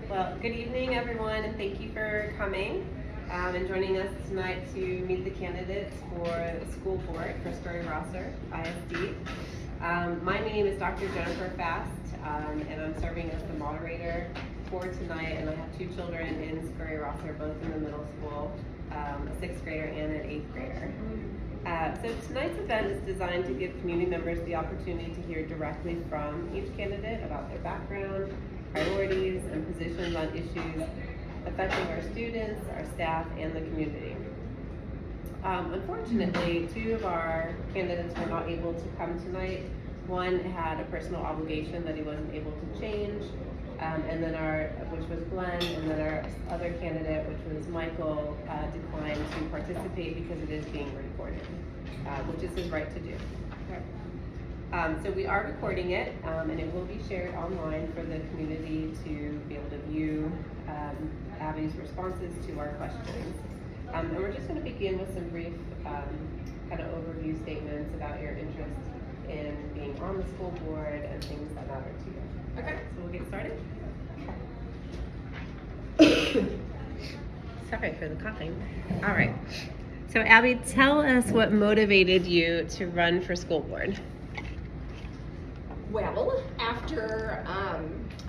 Well, good evening, everyone, and thank you for coming and joining us tonight to meet the candidates for the school board for Scurry-Rosser ISD. My name is Dr. Jennifer Fast, and I'm serving as the moderator for tonight, and I have two children in Scurry-Rosser, both in the middle school, a 6th grader and an 8th grader. So tonight's event is designed to give community members the opportunity to hear directly from each candidate about their background, priorities, and positions on issues affecting our students, our staff, and the community. Unfortunately, two of our candidates were not able to come tonight. One had a personal obligation that he wasn't able to change, and then which was Glenn, and then our other candidate, which was Michael, declined to participate because it is being recorded, which is his right to do. So we are recording it, and it will be shared online for the community to be able to view Abby's responses to our questions. And we're just going to begin with some brief kind of overview statements about your interest in being on the school board and things that matter to you. Okay, so we'll get started. Sorry for the coughing. All right. So Abby, tell us what motivated you to run for school board. Well, after,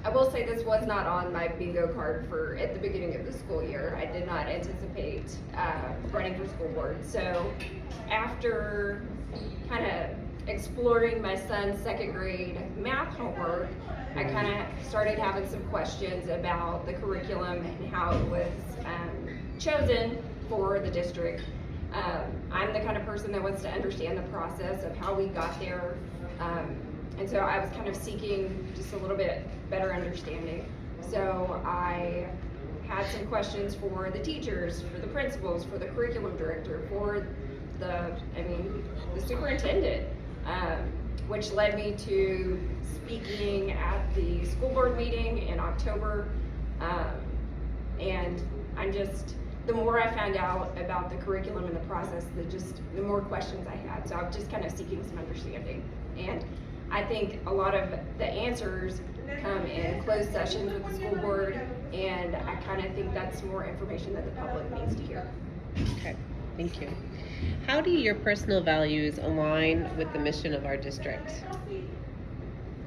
I will say this was not on my bingo card at the beginning of the school year. I did not anticipate running for school board. So after kind of exploring my son's 2nd grade math homework, I kind of started having some questions about the curriculum and how it was chosen for the district. I'm the kind of person that wants to understand the process of how we got there. And so I was kind of seeking just a little bit better understanding. So I had some questions for the teachers, for the principals, for the curriculum director, for the superintendent, which led me to speaking at the school board meeting in October. And the more I found out about the curriculum and the process, the more questions I had. So I'm just kind of seeking some understanding. And I think a lot of the answers come in closed sessions with the school board, and I kind of think that's more information that the public needs to hear. Okay, thank you. How do your personal values align with the mission of our district?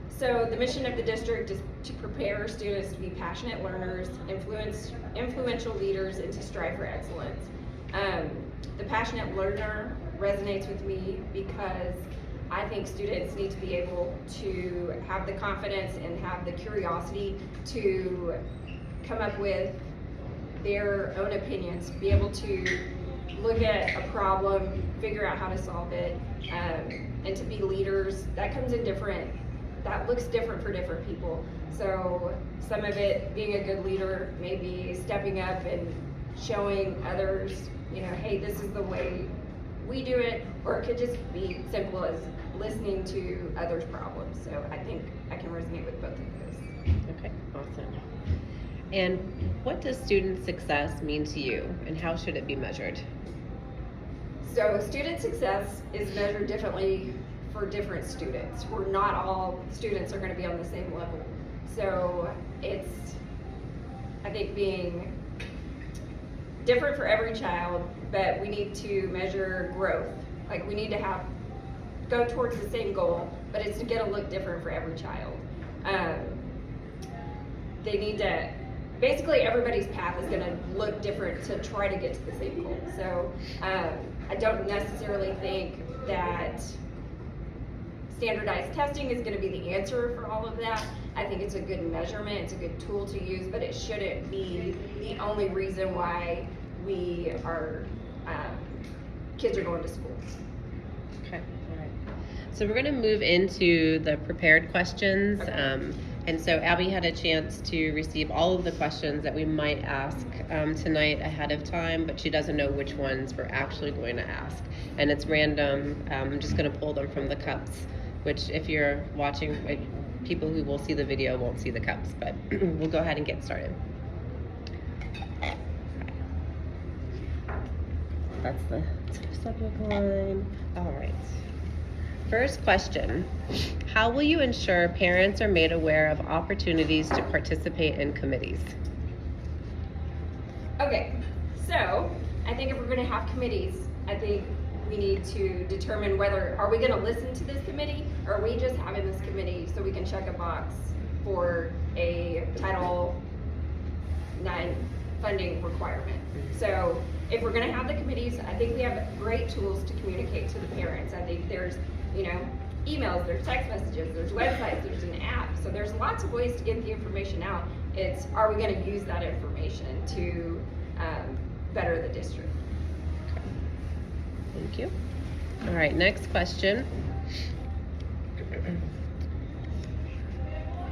So the mission of the district is to prepare students to be passionate learners, influential leaders, and to strive for excellence. The passionate learner resonates with me because I think students need to be able to have the confidence and have the curiosity to come up with their own opinions, be able to look at a problem, figure out how to solve it, and to be leaders. That looks different for different people. So some of it, being a good leader, may be stepping up and showing others, hey, this is the way we do it, or it could just be simple as listening to others' problems. So I think I can resonate with both of those. Okay, awesome. And what does student success mean to you, and how should it be measured? So student success is measured differently for different students. Not all students are going to be on the same level. So it's, I think, being different for every child, but we need to measure growth. Like, we need to go towards the same goal, but it's going to look different for every child. They need to, basically everybody's path is going to look different to try to get to the same goal. So I don't necessarily think that standardized testing is going to be the answer for all of that. I think it's a good measurement, it's a good tool to use, but it shouldn't be the only reason why kids are going to school. Okay, all right. So we're going to move into the prepared questions. Okay. And so Abby had a chance to receive all of the questions that we might ask tonight ahead of time, but she doesn't know which ones we're actually going to ask. And it's random. I'm just going to pull them from the cups, which if you're watching, people who will see the video won't see the cups, but we'll go ahead and get started. That's the subject line. All right. First question, how will you ensure parents are made aware of opportunities to participate in committees? Okay, so I think if we're gonna have committees, I think we need to determine whether, are we gonna listen to this committee, or are we just having this committee so we can check a box for a Title IX funding requirement? So if we're gonna have the committees, I think we have great tools to communicate to the parents. I think there's, emails, there's text messages, there's websites, there's an app. So there's lots of ways to get the information out. It's, are we gonna use that information to better the district? Thank you. All right, next question.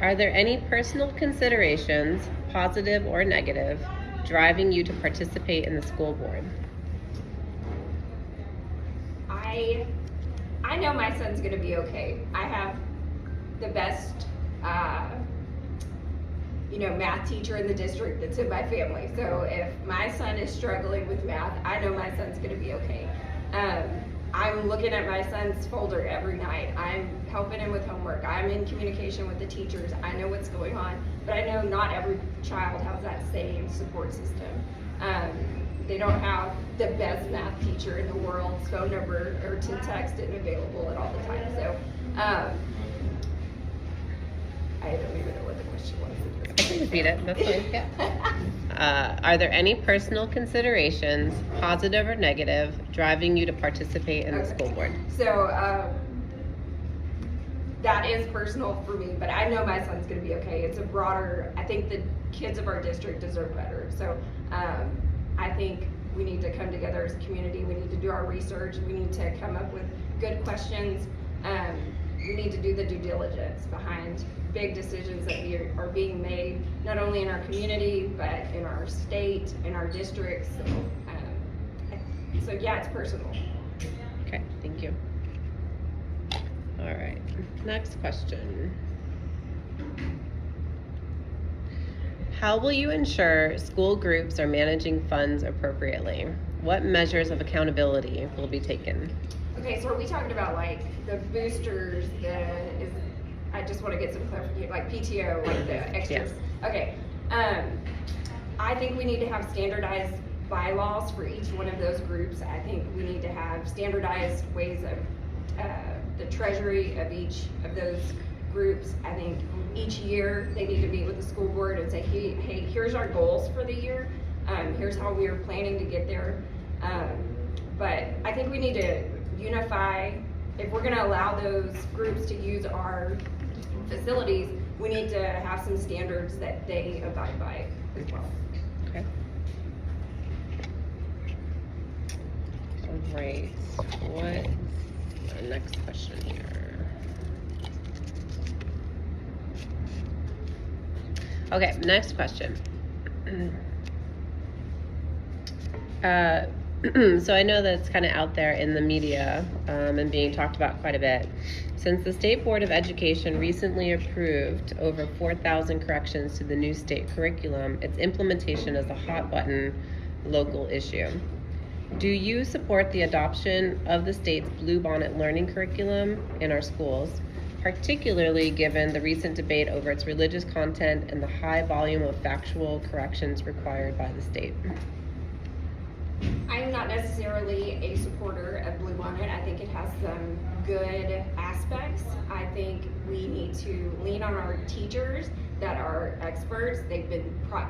Are there any personal considerations, positive or negative, driving you to participate in the school board? I know my son's gonna be okay. I have the best, math teacher in the district that's in my family. So if my son is struggling with math, I know my son's gonna be okay. I'm looking at my son's folder every night. I'm helping him with homework. I'm in communication with the teachers. I know what's going on, but I know not every child has that same support system. They don't have the best math teacher in the world's phone number or to text and available at all the time. So I don't even know what the question was. I can repeat it, that's fine, yeah. Are there any personal considerations, positive or negative, driving you to participate in the school board? So that is personal for me, but I know my son's gonna be okay. It's a broader, I think the kids of our district deserve better. So I think we need to come together as a community. We need to do our research. We need to come up with good questions. We need to do the due diligence behind big decisions that are being made, not only in our community, but in our state, in our districts. So yeah, it's personal. Okay, thank you. All right, next question. How will you ensure school groups are managing funds appropriately? What measures of accountability will be taken? Okay, so are we talking about like the boosters, I just want to get some clarification, like PTO, like the extras? Yes. Okay, I think we need to have standardized bylaws for each one of those groups. I think we need to have standardized ways of the treasury of each of those groups. I think each year they need to meet with the school board and say, hey, here's our goals for the year. Here's how we are planning to get there. But I think we need to unify. If we're gonna allow those groups to use our facilities, we need to have some standards that they abide by as well. Okay. All right, what's our next question here? Okay, next question. So I know that it's kind of out there in the media and being talked about quite a bit. Since the State Board of Education recently approved over 4,000 corrections to the new state curriculum, its implementation is a hot button local issue. Do you support the adoption of the state's Bluebonnet learning curriculum in our schools, particularly given the recent debate over its religious content and the high volume of factual corrections required by the state? I am not necessarily a supporter of Bluebonnet. I think it has some good aspects. I think we need to lean on our teachers that are experts.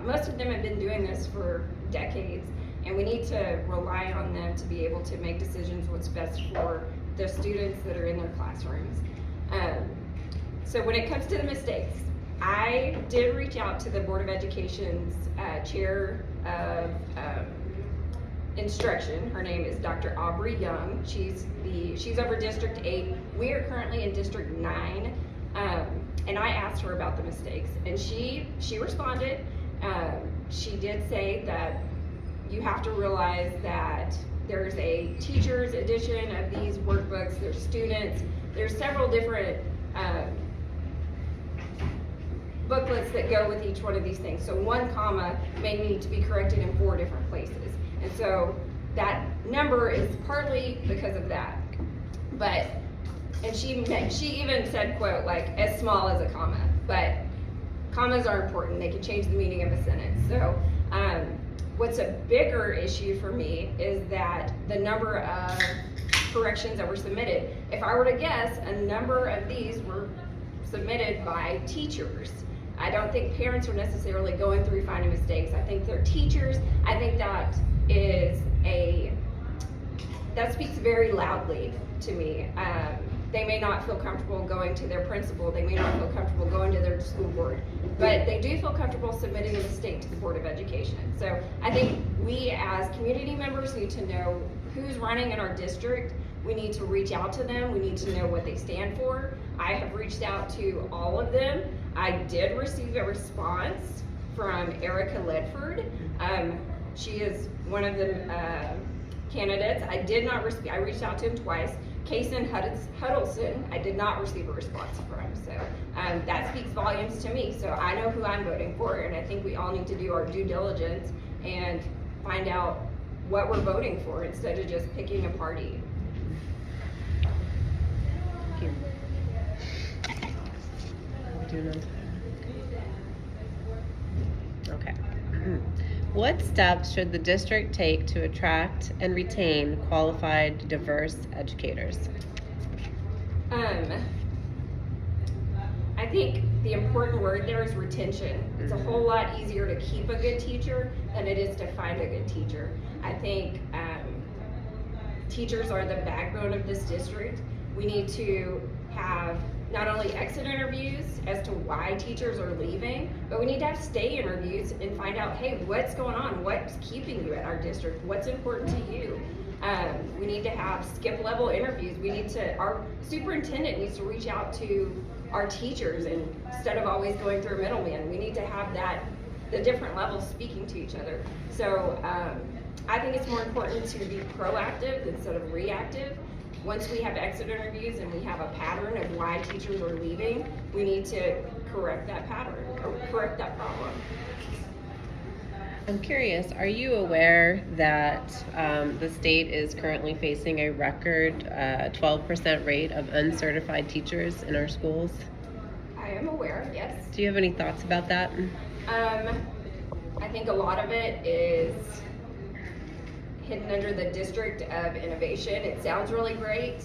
Most of them have been doing this for decades, and we need to rely on them to be able to make decisions what's best for the students that are in their classrooms. So when it comes to the mistakes, I did reach out to the Board of Education's chair of instruction. Her name is Dr. Aubrey Young. She's over District 8. We are currently in District 9. And I asked her about the mistakes, and she responded. She did say that you have to realize that there's a teacher's edition of these workbooks, there's students, there's several different booklets that go with each one of these things. So one comma may need to be corrected in 4 different places. And so that number is partly because of that. But and she even said, quote, like, as small as a comma, but commas are important. They can change the meaning of a sentence. So what's a bigger issue for me is that the number of corrections that were submitted. If I were to guess, a number of these were submitted by teachers. I don't think parents are necessarily going through finding mistakes. I think they're teachers. I think that speaks very loudly to me. They may not feel comfortable going to their principal. They may not feel comfortable going to their school board, but they do feel comfortable submitting a mistake to the Board of Education. So I think we as community members need to know who's running in our district. We need to reach out to them. We need to know what they stand for. I have reached out to all of them. I did receive a response from Erica Ledford. She is one of the candidates. I did not receive, I reached out to him twice. Kason Huddleston, I did not receive a response from. So that speaks volumes to me. So I know who I'm voting for, and I think we all need to do our due diligence and find out what we're voting for instead of just picking a party. Okay. What steps should the district take to attract and retain qualified, diverse educators? I think the important word there is retention. It's a whole lot easier to keep a good teacher than it is to find a good teacher. I think teachers are the backbone of this district. We need to have not only exit interviews as to why teachers are leaving, but we need to have stay interviews and find out, hey, what's going on? What's keeping you at our district? What's important to you? We need to have skip level interviews. Our superintendent needs to reach out to our teachers instead of always going through a middleman. We need to have the different levels speaking to each other. So I think it's more important to be proactive instead of reactive. Once we have exit interviews and we have a pattern of why teachers are leaving, we need to correct that pattern or correct that problem. I'm curious, are you aware that the state is currently facing a record 12% rate of uncertified teachers in our schools? I am aware, yes. Do you have any thoughts about that? I think a lot of it is hidden under the District of Innovation. It sounds really great,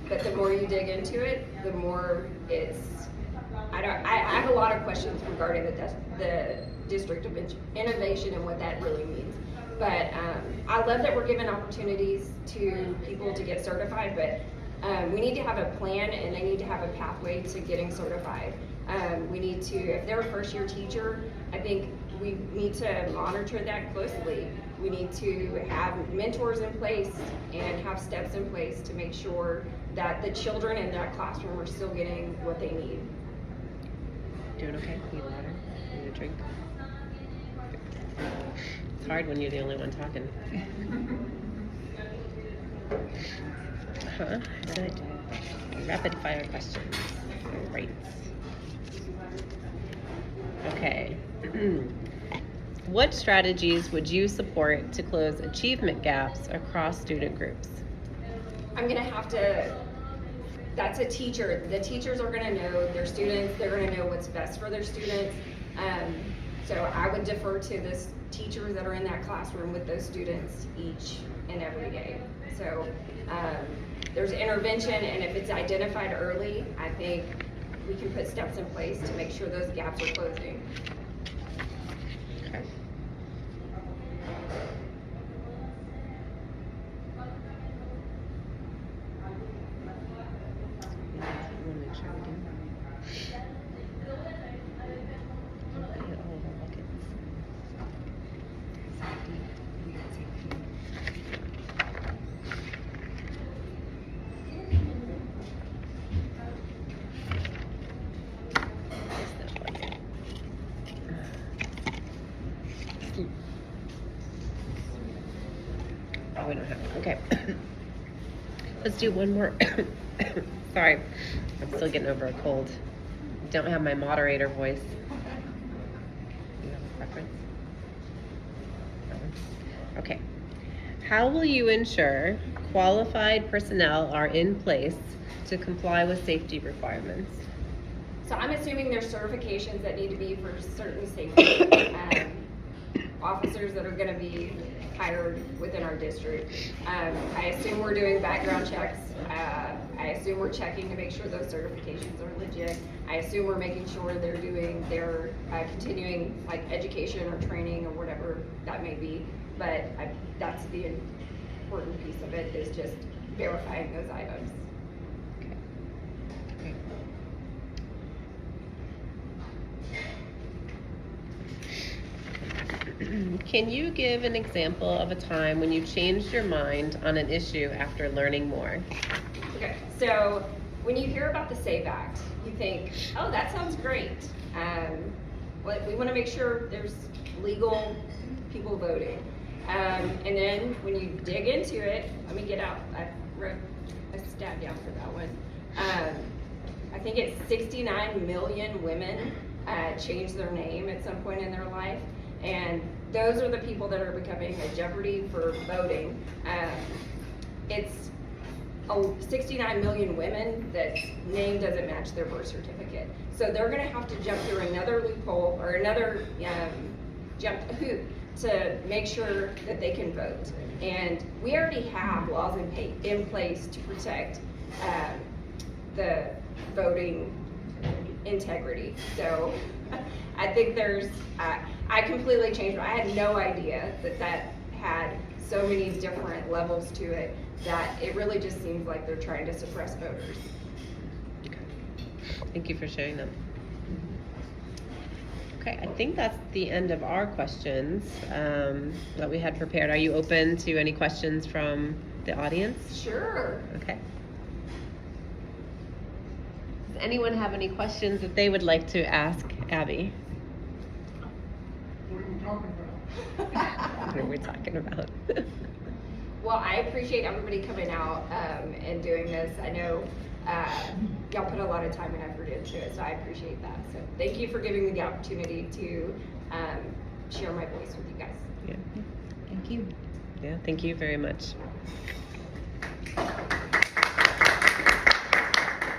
but the more you dig into it, the more I have a lot of questions regarding the District of Innovation and what that really means. But I love that we're giving opportunities to people to get certified, but we need to have a plan and they need to have a pathway to getting certified. We need to, if they're a first year teacher, I think we need to monitor that closely. We need to have mentors in place and have steps in place to make sure that the children in that classroom are still getting what they need. Doing okay? Need water? Need a drink? It's hard when you're the only one talking. Good. Rapid fire questions. All right. Okay. What strategies would you support to close achievement gaps across student groups? I'm gonna have to, that's a teacher. The teachers are gonna know their students, they're gonna know what's best for their students. So I would defer to the teachers that are in that classroom with those students each and every day. So there's intervention, and if it's identified early, I think we can put steps in place to make sure those gaps are closing. Okay. We don't have it. Okay. Let's do one more. Sorry, I'm still getting over a cold. Don't have my moderator voice. Do you have a preference? No? Okay. How will you ensure qualified personnel are in place to comply with safety requirements? So I'm assuming there's certifications that need to be for certain safety officers that are gonna be hired within our district. I assume we're doing background checks. I assume we're checking to make sure those certifications are legit. I assume we're making sure they're doing their continuing like education or training or whatever that may be. But that's the important piece of it, is just verifying those items. Can you give an example of a time when you changed your mind on an issue after learning more? Okay, so when you hear about the SAVE Act, you think, oh, that sounds great. But we want to make sure there's legal people voting. And then when you dig into it, let me get out, I wrote a stat down for that one. I think it's 69 million women change their name at some point in their life. And those are the people that are becoming a jeopardy for voting. It's 69 million women that name doesn't match their birth certificate. So they're gonna have to jump through another loophole or another hoop to make sure that they can vote. And we already have laws in place to protect the voting integrity. So I think there's, I completely changed. I had no idea that had so many different levels to it, that it really just seems like they're trying to suppress voters. Thank you for sharing them. Okay, I think that's the end of our questions that we had prepared. Are you open to any questions from the audience? Sure. Okay. Does anyone have any questions that they would like to ask Abby? What are we talking about? What are we talking about? Well, I appreciate everybody coming out and doing this. I know y'all put a lot of time and effort into it, so I appreciate that. So thank you for giving me the opportunity to share my voice with you guys. Yeah. Thank you. Yeah, thank you very much.